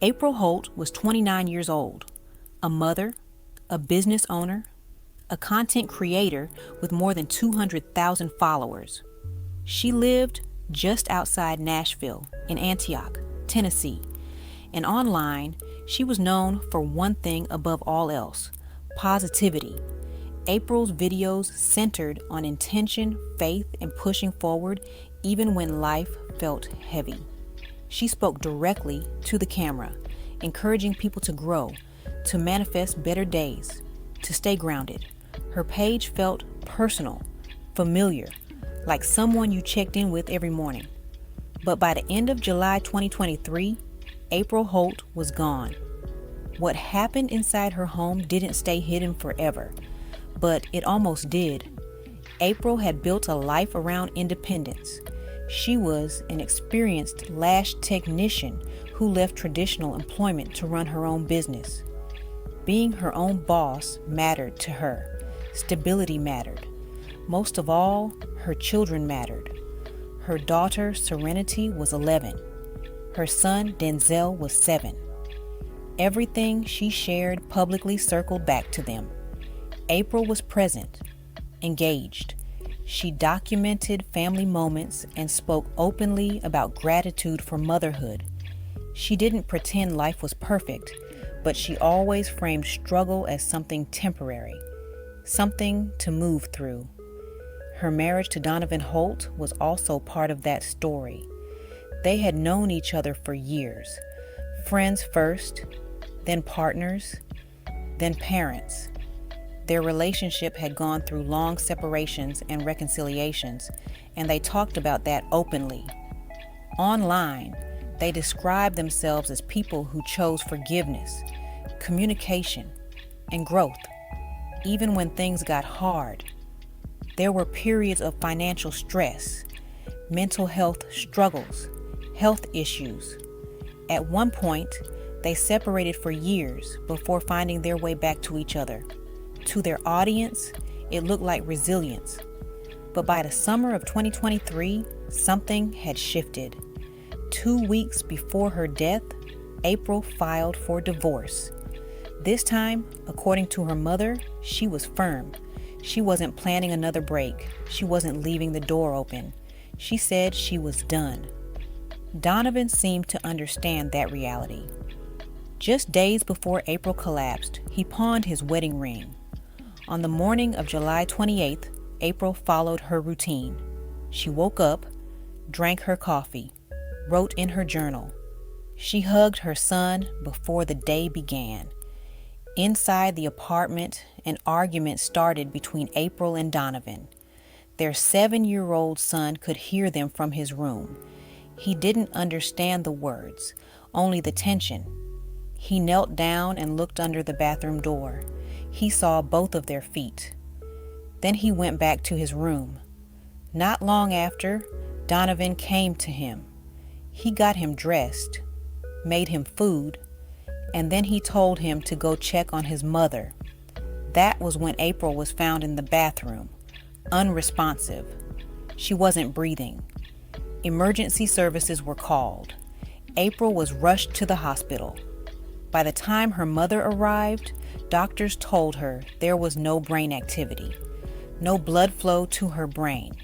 April Holt was 29 years old, a mother, a business owner, a content creator with more than 200,000 followers. She lived just outside Nashville in Antioch, Tennessee, and online, she was known for one thing above all else: positivity. April's videos centered on intention, faith, and pushing forward even when life felt heavy. She spoke directly to the camera, encouraging people to grow, to manifest better days, to stay grounded. Her page felt personal, familiar, like someone you checked in with every morning. But by the end of July 2023, April Holt was gone. What happened inside her home didn't stay hidden forever, but it almost did. April had built a life around independence. She was an experienced lash technician who left traditional employment to run her own business. Being her own boss mattered to her. Stability mattered. Most of all, her children mattered. Her daughter, Serenity, was 11. Her son, Denzel, was 7. Everything she shared publicly circled back to them. April was present, engaged. She documented family moments and spoke openly about gratitude for motherhood. She didn't pretend life was perfect, but she always framed struggle as something temporary, something to move through. Her marriage to Donovan Holt was also part of that story. They had known each other for years, friends first, then partners, then parents. Their relationship had gone through long separations and reconciliations, and they talked about that openly. Online, they described themselves as people who chose forgiveness, communication, and growth, even when things got hard. There were periods of financial stress, mental health struggles, health issues. At one point, they separated for years before finding their way back to each other. To their audience, it looked like resilience. But by the summer of 2023, something had shifted. 2 weeks before her death, April filed for divorce. This time, according to her mother, she was firm. She wasn't planning another break. She wasn't leaving the door open. She said she was done. Donovan seemed to understand that reality. Just days before April collapsed, he pawned his wedding ring. On the morning of July 28th, April followed her routine. She woke up, drank her coffee, wrote in her journal. She hugged her son before the day began. Inside the apartment, an argument started between April and Donovan. Their 7-year-old son could hear them from his room. He didn't understand the words, only the tension. He knelt down and looked under the bathroom door. He saw both of their feet. Then he went back to his room. Not long after, Donovan came to him. He got him dressed, made him food, and then he told him to go check on his mother. That was when April was found in the bathroom, unresponsive. She wasn't breathing. Emergency services were called. April was rushed to the hospital. By the time her mother arrived, doctors told her there was no brain activity, no blood flow to her brain.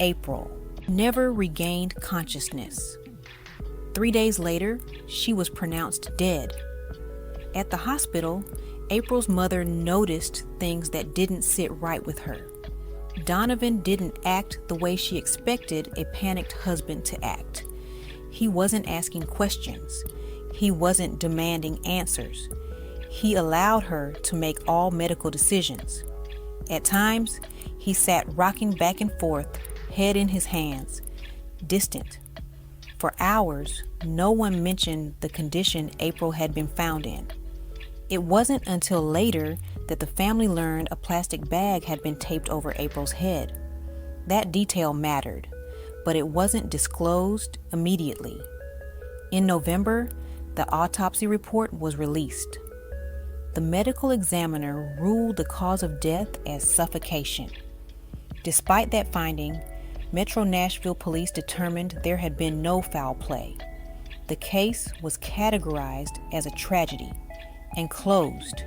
April never regained consciousness. 3 days later, she was pronounced dead. At the hospital, April's mother noticed things that didn't sit right with her. Donovan didn't act the way she expected a panicked husband to act. He wasn't asking questions. He wasn't demanding answers. He allowed her to make all medical decisions. At times, he sat rocking back and forth, head in his hands, distant. For hours, no one mentioned the condition April had been found in. It wasn't until later that the family learned a plastic bag had been taped over April's head. That detail mattered, but it wasn't disclosed immediately. In November, the autopsy report was released. The medical examiner ruled the cause of death as suffocation. Despite that finding, Metro Nashville police determined there had been no foul play. the case was categorized as a tragedy and closed.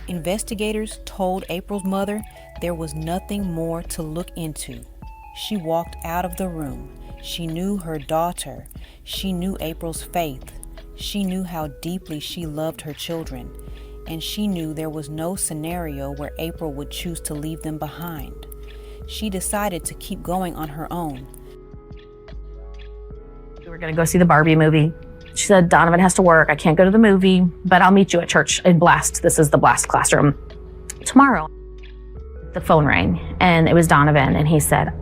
Investigators told April's mother there was nothing more to look into. She walked out of the room. She knew her daughter. She knew April's faith. She knew how deeply she loved her children. And she knew there was no scenario where April would choose to leave them behind. She decided to keep going on her own. We were going to go see the Barbie movie. She said, Donovan has to work. I can't go to the movie, but I'll meet you at church in Blast. This is the Blast classroom tomorrow. The phone rang and it was Donovan, and he said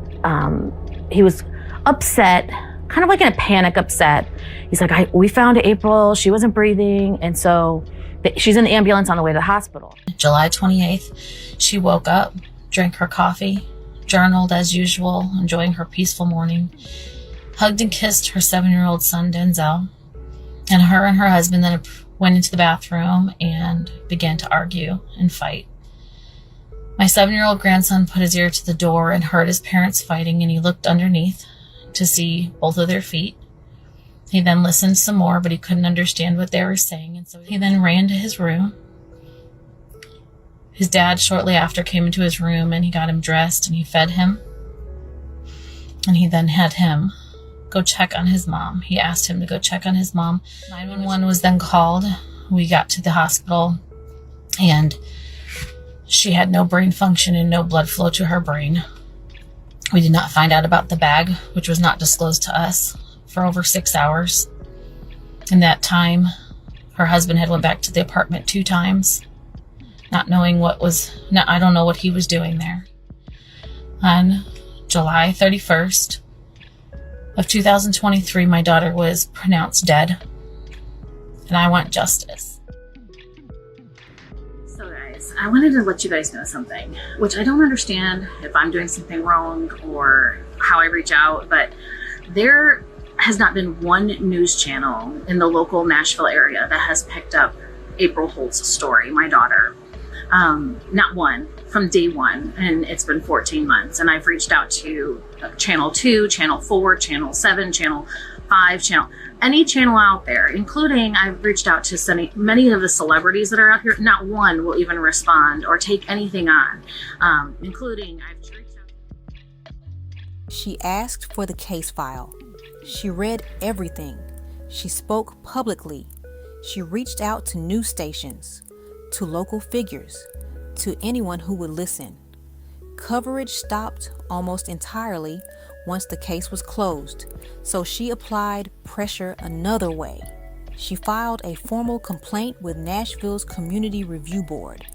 he was upset, kind of like in a panic upset. He's like, we found April. She wasn't breathing. And so she's in the ambulance on the way to the hospital. July 28th, she woke up, drank her coffee, journaled as usual, enjoying her peaceful morning, hugged and kissed her 7-year-old son, Denzel. And her husband then went into the bathroom and began to argue and fight. My 7-year-old grandson put his ear to the door and heard his parents fighting, and he looked underneath to see both of their feet. He then listened some more, but he couldn't understand what they were saying, and so he then ran to his room. His dad shortly after came into his room, and he got him dressed and he fed him. And he then had him go check on his mom. He asked him to go check on his mom. 911 was then called. We got to the hospital, and she had no brain function and no blood flow to her brain. We did not find out about the bag, which was not disclosed to us, for over 6 hours. In that time, her husband had went back to the apartment 2 times, not knowing I don't know what he was doing there. On July 31st of 2023, my daughter was pronounced dead, and I want justice. So guys, I wanted to let you guys know something, which I don't understand if I'm doing something wrong or how I reach out, but there has not been one news channel in the local Nashville area that has picked up April Holt's story, my daughter. Not one, from day one, and it's been 14 months. And I've reached out to Channel 2, Channel 4, Channel 7, Channel 5, any channel out there, including I've reached out to many of the celebrities that are out here. Not one will even respond or take anything on, including I've reached out. She asked for the case file. She read everything. She spoke publicly. She reached out to news stations, to local figures, to anyone who would listen. Coverage stopped almost entirely once the case was closed, so she applied pressure another way. She filed a formal complaint with Nashville's Community Review Board.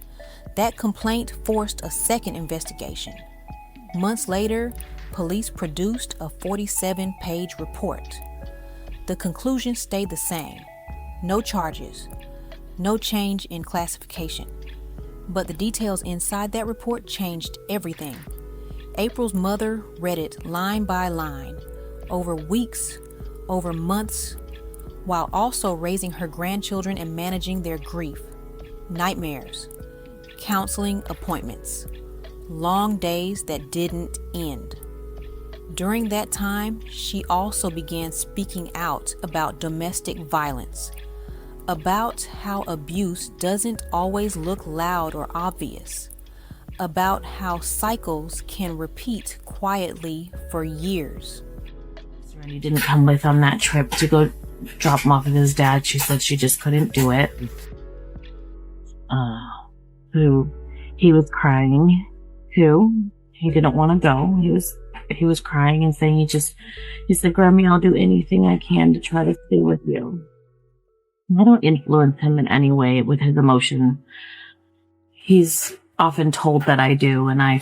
That complaint forced a second investigation. Months later, police produced a 47-page report. The conclusion stayed the same. No charges. No change in classification. But the details inside that report changed everything. April's mother read it line by line, over weeks, over months, while also raising her grandchildren and managing their grief. Nightmares, counseling appointments, long days that didn't end. During that time, she also began speaking out about domestic violence, about how abuse doesn't always look loud or obvious, about how cycles can repeat quietly for years. Randy didn't come with on that trip to go drop him off with his dad. She said she just couldn't do it. He was crying too. He didn't want to go. He was crying and saying he said, Grammy, I'll do anything I can to try to stay with you. I don't influence him in any way with his emotion. He's often told that I do, and I'm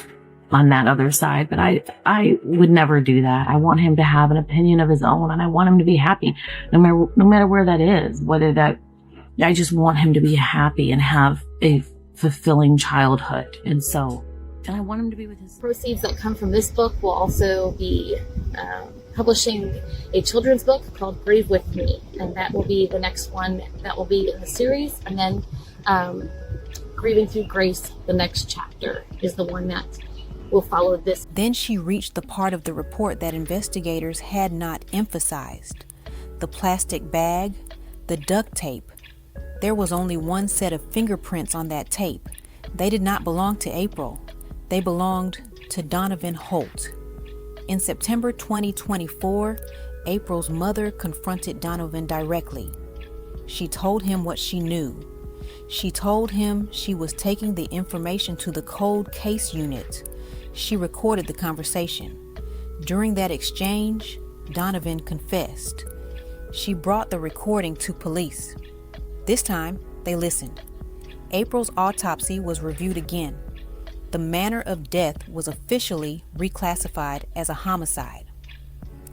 on that other side, but I would never do that. I want him to have an opinion of his own, and I want him to be happy, no matter where that is, I just want him to be happy and have a fulfilling childhood. And I want him to be with his proceeds that come from this book. Will also be publishing a children's book called Grieve With Me, and that will be the next one that will be in the series. And then Grieving Through Grace, the next chapter, is the one that will follow this. Then she reached the part of the report that investigators had not emphasized, The plastic bag, the duct tape. There was only one set of fingerprints on that tape. They did not belong to April. They belonged to Donovan Holt. In September 2024, April's mother confronted Donovan directly. She told him what she knew. She told him she was taking the information to the cold case unit. She recorded the conversation. During that exchange, Donovan confessed. She brought the recording to police. This time, they listened. April's autopsy was reviewed again. The manner of death was officially reclassified as a homicide.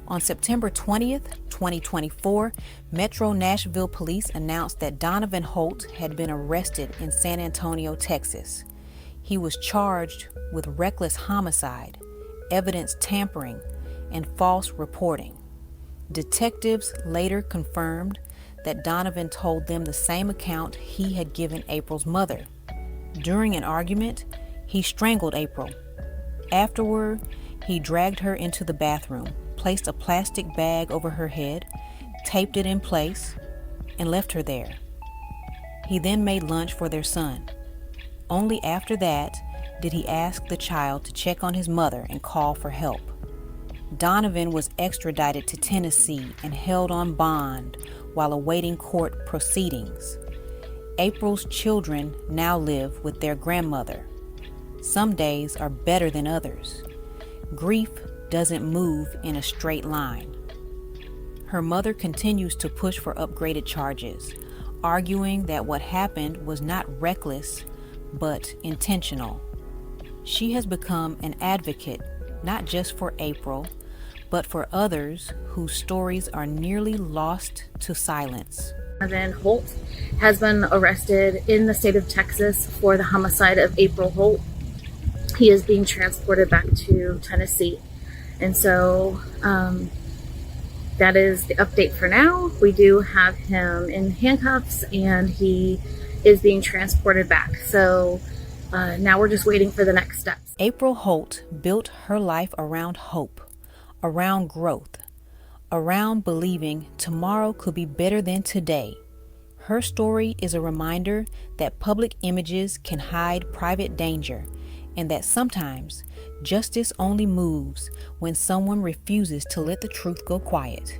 On September 20th, 2024, Metro Nashville Police announced that Donovan Holt had been arrested in San Antonio, Texas. He was charged with reckless homicide, evidence tampering, and false reporting. Detectives later confirmed that Donovan told them the same account he had given April's mother. During an argument, he strangled April. Afterward, he dragged her into the bathroom, placed a plastic bag over her head, taped it in place, and left her there. He then made lunch for their son. Only after that did he ask the child to check on his mother and call for help. Donovan was extradited to Tennessee and held on bond while awaiting court proceedings. April's children now live with their grandmother. Some days are better than others. Grief doesn't move in a straight line. Her mother continues to push for upgraded charges, arguing that what happened was not reckless, but intentional. She has become an advocate, not just for April, but for others whose stories are nearly lost to silence. Donovan Holt has been arrested in the state of Texas for the homicide of April Holt. He is being transported back to Tennessee. And so that is the update for now. We do have him in handcuffs and he is being transported back. So now we're just waiting for the next steps. April Holt built her life around hope, around growth, around believing tomorrow could be better than today. Her story is a reminder that public images can hide private danger, and that sometimes justice only moves when someone refuses to let the truth go quiet.